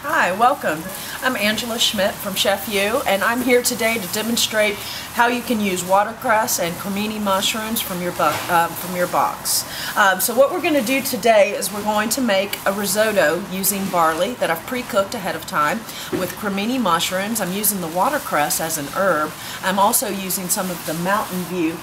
Hi, welcome. I'm Angela Schmidt from Chef U, and I'm here today to demonstrate how you can use watercress and cremini mushrooms from your box. So what we're going to do today is we're going to make a risotto using barley that I've pre-cooked ahead of time with cremini mushrooms. I'm using the watercress as an herb. I'm also using some of the Mountain View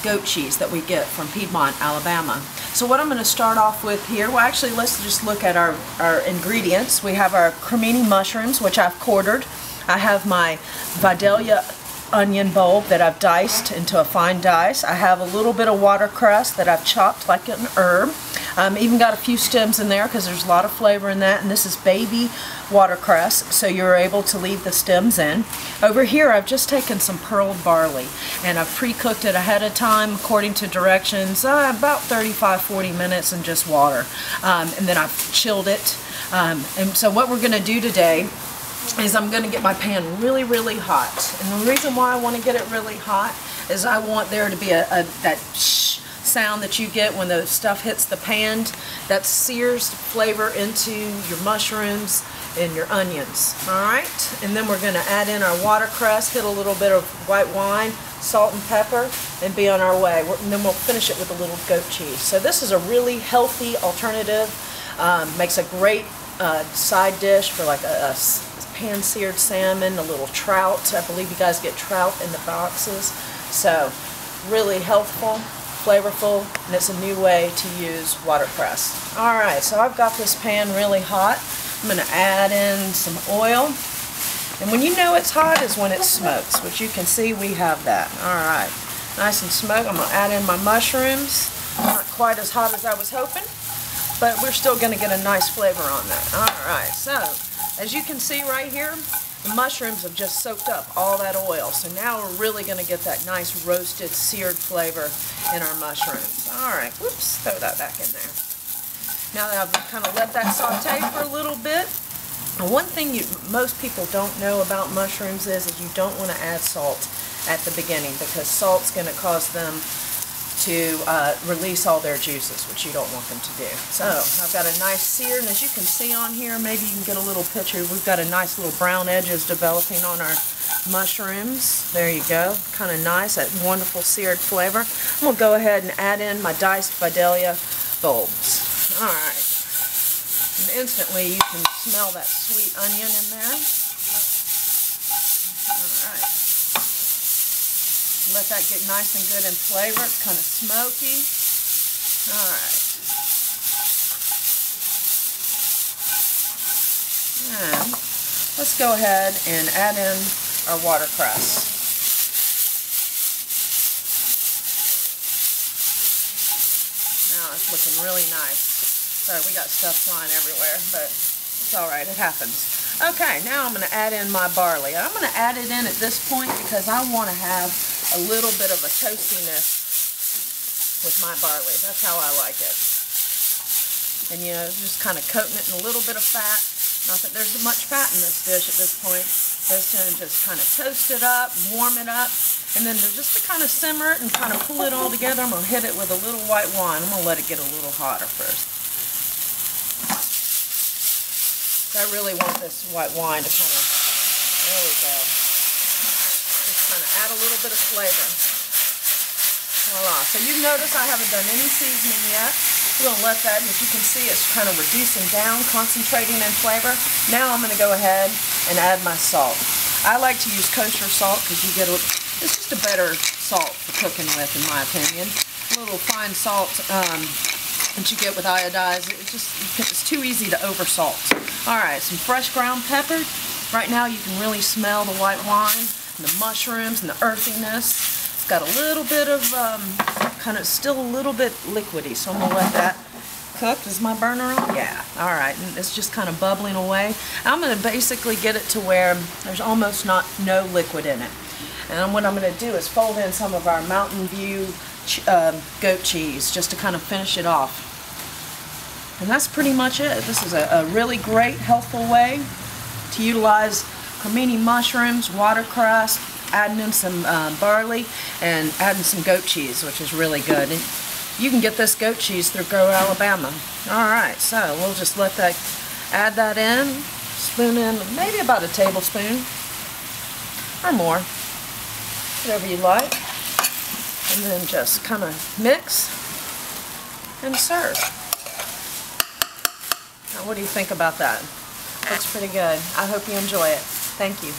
goat cheese that we get from Piedmont, Alabama. So what I'm going to start off with here, well actually let's just look at our ingredients. We have our cremini mushrooms, which I've quartered. I have my Vidalia onion bulb that I've diced into a fine dice. I have a little bit of watercress that I've chopped like an herb. Even got a few stems in there because there's a lot of flavor in that, and this is baby watercress, so you're able to leave the stems in. Over here I've just taken some pearled barley and I've pre-cooked it ahead of time according to directions, about 35-40 minutes in just water, and then I've chilled it. And so what we're going to do today is I'm going to get my pan really hot, and the reason why I want to get it really hot is I want there to be that shh sound that you get when the stuff hits the pan. That sears flavor into your mushrooms and your onions. Alright, and then we're going to add in our watercress, hit a little bit of white wine, salt and pepper, and be on our way. And then we'll finish it with a little goat cheese. So this is a really healthy alternative. Makes a great side dish for like a pan-seared salmon, a little trout. I believe you guys get trout in the boxes. So really healthful, flavorful, and it's a new way to use watercress. Alright, so I've got this pan really hot. I'm going to add in some oil. And when you know it's hot is when it smokes, which you can see we have that. Alright, nice and smoked. I'm going to add in my mushrooms. Not quite as hot as I was hoping, but we're still going to get a nice flavor on that. Alright, so as you can see right here, the mushrooms have just soaked up all that oil. So now we're really going to get that nice roasted, seared flavor in our mushrooms. Alright, whoops, throw that back in there. Now that I've kind of let that saute for a little bit, one thing most people don't know about mushrooms is you don't want to add salt at the beginning, because salt's going to cause them to release all their juices, which you don't want them to do. So I've got a nice sear, and as you can see on here, maybe you can get a little picture, we've got a nice little brown edges developing on our mushrooms. There you go, kind of nice, that wonderful seared flavor. I'm going to go ahead and add in my diced Vidalia bulbs. Alright, and instantly you can smell that sweet onion in there. Alright. Let that get nice and good in flavor. It's kind of smoky. Alright. And let's go ahead and add in our watercress. Now it's looking really nice. Sorry, we got stuff flying everywhere, but it's alright, it happens. Okay, now I'm going to add in my barley. I'm going to add it in at this point because I want to have a little bit of a toastiness with my barley. That's how I like it. And you know, just kind of coating it in a little bit of fat. Not that there's much fat in this dish at this point. Just going to just kind of toast it up, warm it up, and then just to kind of simmer it and kind of pull it all together, I'm going to hit it with a little white wine. I'm going to let it get a little hotter first. I really want this white wine to kind of, there we go, just kind of add a little bit of flavor. Voila. So you notice I haven't done any seasoning yet. We're going to let that, as you can see, it's kind of reducing down, concentrating in flavor. Now I'm going to go ahead and add my salt. I like to use kosher salt because you get it's just a better salt for cooking with, in my opinion. A little fine salt that you get with iodized, it's too easy to over salt. Alright, some fresh ground pepper. Right now you can really smell the white wine and the mushrooms and the earthiness. It's got a little bit of kind of still a little bit liquidy, so I'm going to let that cook. Is my burner on? Yeah. Alright, and it's just kind of bubbling away. I'm going to basically get it to where there's almost no liquid in it. And what I'm going to do is fold in some of our Mountain View goat cheese just to kind of finish it off. And that's pretty much it. This is a really great, healthful way to utilize cremini mushrooms, watercress, adding in some barley, and adding some goat cheese, which is really good. And you can get this goat cheese through Grow Alabama. Alright, so we'll just let that, add that in, Spoon in maybe about a tablespoon or more, whatever you like, and then just kind of mix and serve. Now, what do you think about that? Looks pretty good. I hope you enjoy it. Thank you.